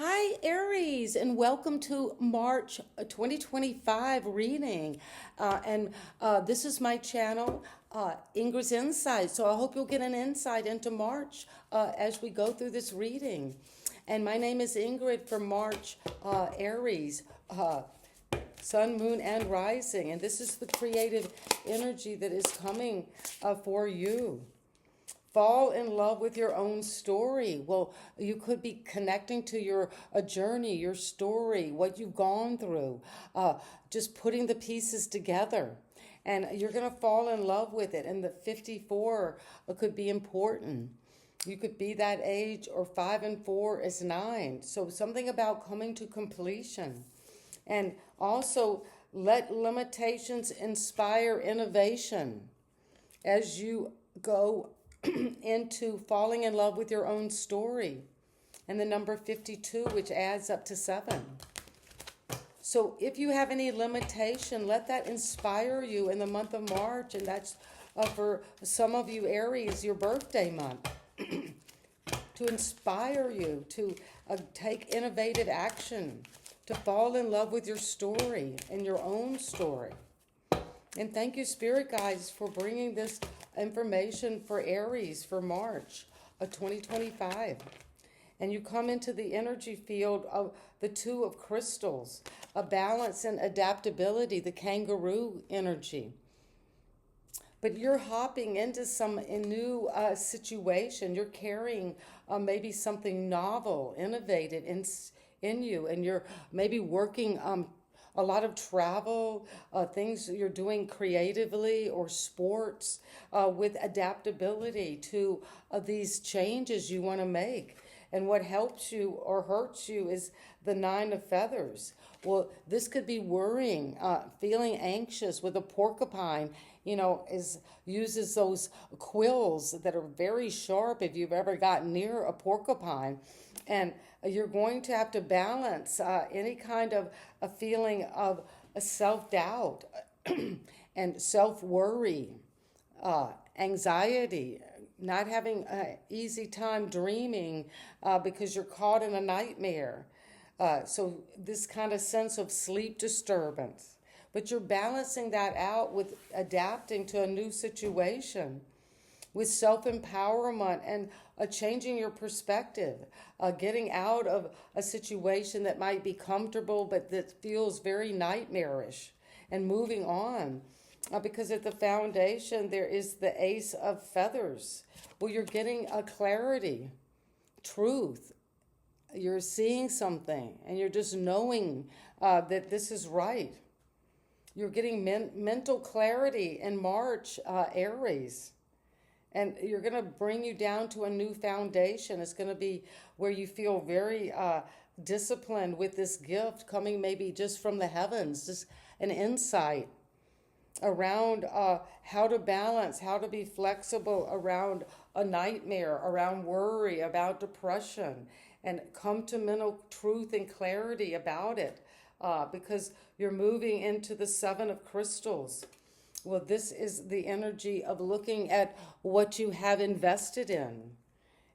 Hi, Aries, and welcome to March 2025 reading. This is my channel, Ingrid's Insight. So I hope you'll get an insight into March as we go through this reading. And my name is Ingrid for March, Aries, Sun, Moon, and Rising. And this is the creative energy that is coming for you. Fall in love with your own story. Well, you could be connecting to your a journey, your story, what you've gone through, just putting the pieces together. And you're going to fall in love with it. And the 54 could be important. You could be that age, or 5 and 4 is 9. So something about coming to completion. And also, let limitations inspire innovation as you go into falling in love with your own story. And the number 52, which adds up to 7. So if you have any limitation, let that inspire you in the month of March. And that's for some of you, Aries, your birthday month. To inspire you to take innovative action, to fall in love with your story and your own story. And thank you, Spirit Guides, for bringing this information for Aries for March of 2025. And you come into the energy field of the Two of Crystals, a balance and adaptability, the kangaroo energy. But you're hopping into some new situation. You're carrying maybe something novel, innovative in you, and you're maybe working a lot of travel, things you're doing creatively, or sports with adaptability to these changes you want to make. And what helps you or hurts you is the 9 of feathers. Well, this could be worrying, feeling anxious with a porcupine, uses those quills that are very sharp if you've ever gotten near a porcupine. And you're going to have to balance any kind of a feeling of self-doubt and self-worry, anxiety, not having an easy time dreaming because you're caught in a nightmare. So this kind of sense of sleep disturbance. But you're balancing that out with adapting to a new situation, with self-empowerment and changing your perspective, getting out of a situation that might be comfortable but that feels very nightmarish, and moving on. Because at the foundation there is the Ace of Feathers. Well, you're getting a clarity, truth. You're seeing something and you're just knowing that this is right. You're getting mental clarity in March, Aries. And you're going to bring you down to a new foundation. It's going to be where you feel very disciplined with this gift coming maybe just from the heavens, just an insight around how to balance, how to be flexible around a nightmare, around worry, about depression, and come to mental truth and clarity about it because you're moving into the 7 of Crystals. Well, this is the energy of looking at what you have invested in.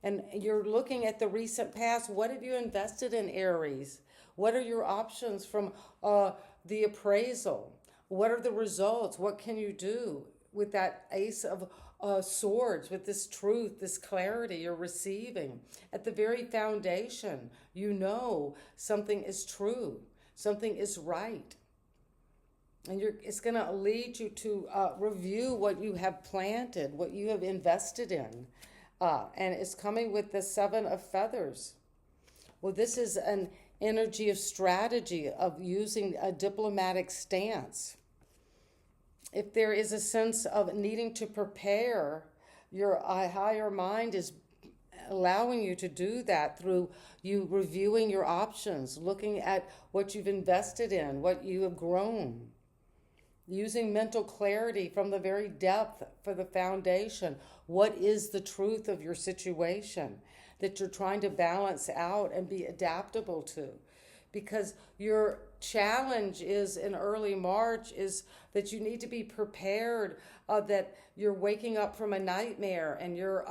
And you're looking at the recent past. What have you invested in, Aries? What are your options from the appraisal? What are the results? What can you do with that Ace of Swords, with this truth, this clarity you're receiving? At the very foundation, you know something is true, something is right. And it's going to lead you to review what you have planted, what you have invested in. And it's coming with the 7 of Feathers. Well, this is an energy of strategy, of using a diplomatic stance. If there is a sense of needing to prepare, your higher mind is allowing you to do that through you reviewing your options, looking at what you've invested in, what you have grown. Using mental clarity from the very depth for the foundation. What is the truth of your situation that you're trying to balance out and be adaptable to? Because your challenge is in early March is that you need to be prepared that you're waking up from a nightmare and you're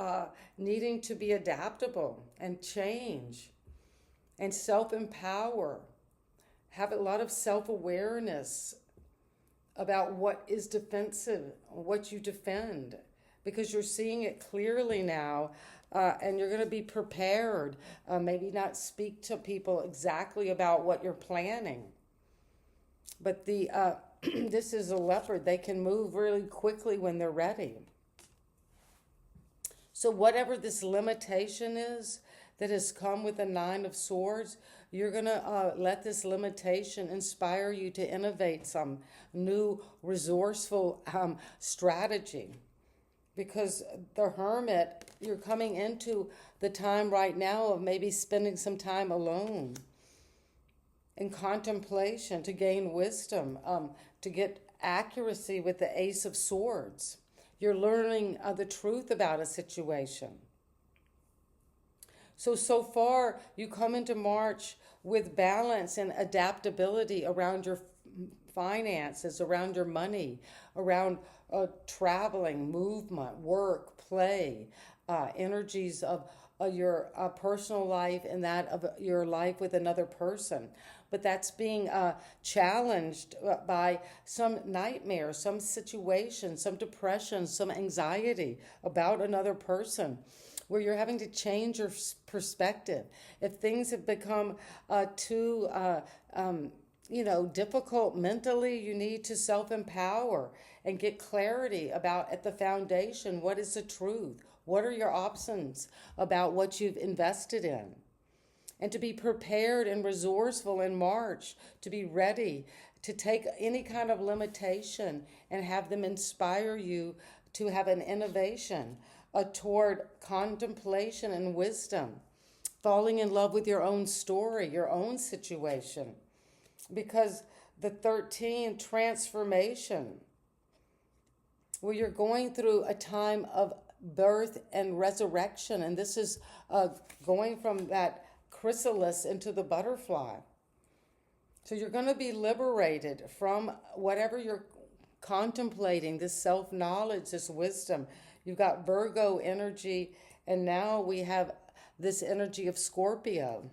needing to be adaptable and change. and self-empower. Have a lot of self-awareness about what is defensive, what you defend, because you're seeing it clearly now, and you're going to be prepared. Maybe not speak to people exactly about what you're planning, but the this is a leopard. They can move really quickly when they're ready. So whatever this limitation is that has come with the Nine of Swords, you're going to let this limitation inspire you to innovate some new resourceful strategy. Because the Hermit, you're coming into the time right now of maybe spending some time alone in contemplation to gain wisdom, to get accuracy with the Ace of Swords. You're learning the truth about a situation. So far, you come into March with balance and adaptability around your finances, around your money, around traveling, movement, work, play, energies of your personal life and that of your life with another person. But that's being challenged by some nightmare, some situation, some depression, some anxiety about another person, where you're having to change your perspective. If things have become too difficult mentally, you need to self-empower and get clarity about at the foundation, what is the truth? What are your options about what you've invested in? And to be prepared and resourceful in March, to be ready to take any kind of limitation and have them inspire you to have an innovation toward contemplation and wisdom, falling in love with your own story, your own situation. Because the 13, transformation, where you're going through a time of birth and resurrection, and this is going from that chrysalis into the butterfly. So you're going to be liberated from whatever you're contemplating, this self-knowledge, this wisdom. You've got Virgo energy, and now we have this energy of Scorpio.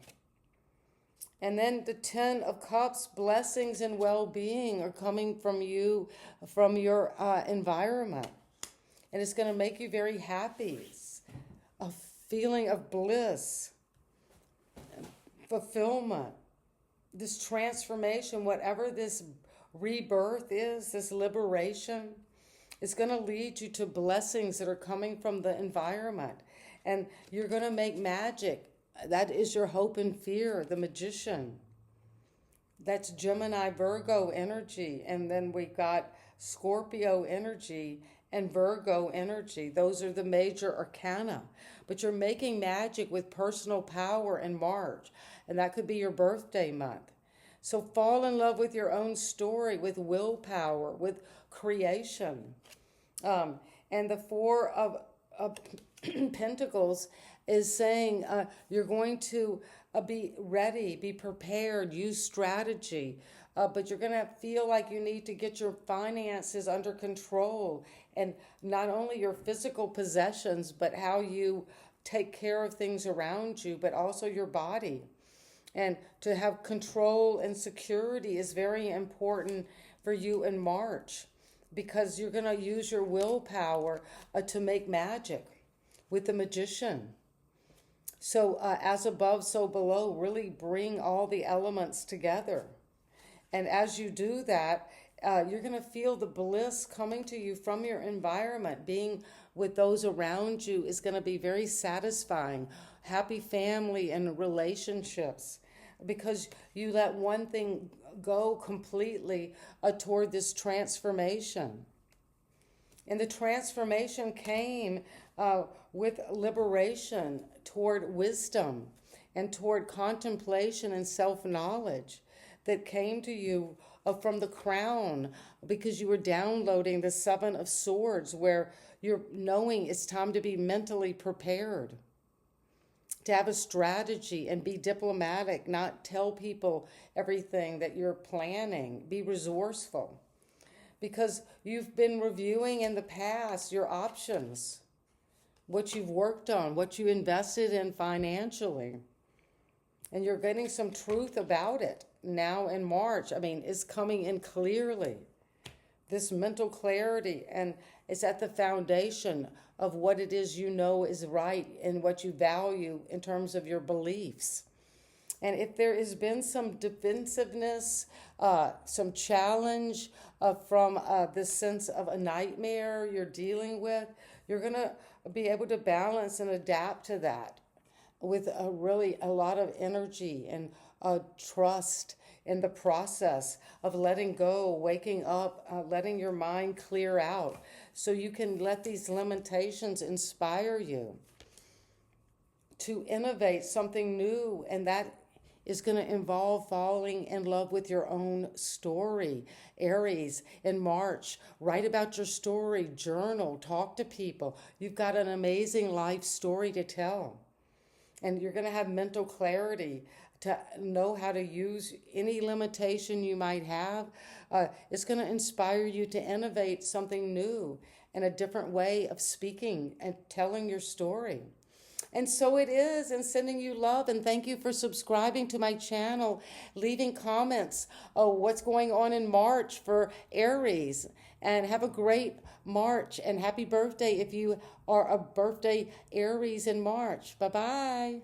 And then the 10 of Cups, blessings and well-being are coming from you, from your environment. And it's going to make you very happy. It's a feeling of bliss, fulfillment, this transformation, whatever this rebirth is, this liberation, is going to lead you to blessings that are coming from the environment. And you're going to make magic. That is your hope and fear, the magician. That's Gemini, Virgo energy. And then we got Scorpio energy and Virgo energy. Those are the major arcana. But you're making magic with personal power in March. And that could be your birthday month. So fall in love with your own story, with willpower, with creation. And the Four of Pentacles is saying you're going to be ready, be prepared, use strategy, but you're going to feel like you need to get your finances under control, and not only your physical possessions, but how you take care of things around you, but also your body. And to have control and security is very important for you in March, because you're going to use your willpower to make magic with the magician. So as above, so below, really bring all the elements together. And as you do that, you're going to feel the bliss coming to you from your environment. Being with those around you is going to be very satisfying. Happy family and relationships, because you let one thing go completely toward this transformation. And the transformation came with liberation toward wisdom and toward contemplation and self-knowledge that came to you from the crown, because you were downloading the Seven of Swords, where you're knowing it's time to be mentally prepared, to have a strategy and be diplomatic, not tell people everything that you're planning. Be resourceful, because you've been reviewing in the past your options, what you've worked on, what you invested in financially. And you're getting some truth about it now in March. I mean, it's coming in clearly. This mental clarity, and it's at the foundation of what it is you know is right and what you value in terms of your beliefs. And if there has been some defensiveness, some challenge from this sense of a nightmare you're dealing with, you're going to be able to balance and adapt to that with really a lot of energy and trust in the process of letting go, waking up, letting your mind clear out so you can let these limitations inspire you to innovate something new. And that is going to involve falling in love with your own story. Aries, in March, write about your story, journal, talk to people. You've got an amazing life story to tell. And you're going to have mental clarity to know how to use any limitation you might have. It's going to inspire you to innovate something new and a different way of speaking and telling your story. And so it is, and sending you love. And thank you for subscribing to my channel, leaving comments. Oh, what's going on in March for Aries? And have a great March, and happy birthday if you are a birthday Aries in March. Bye-bye.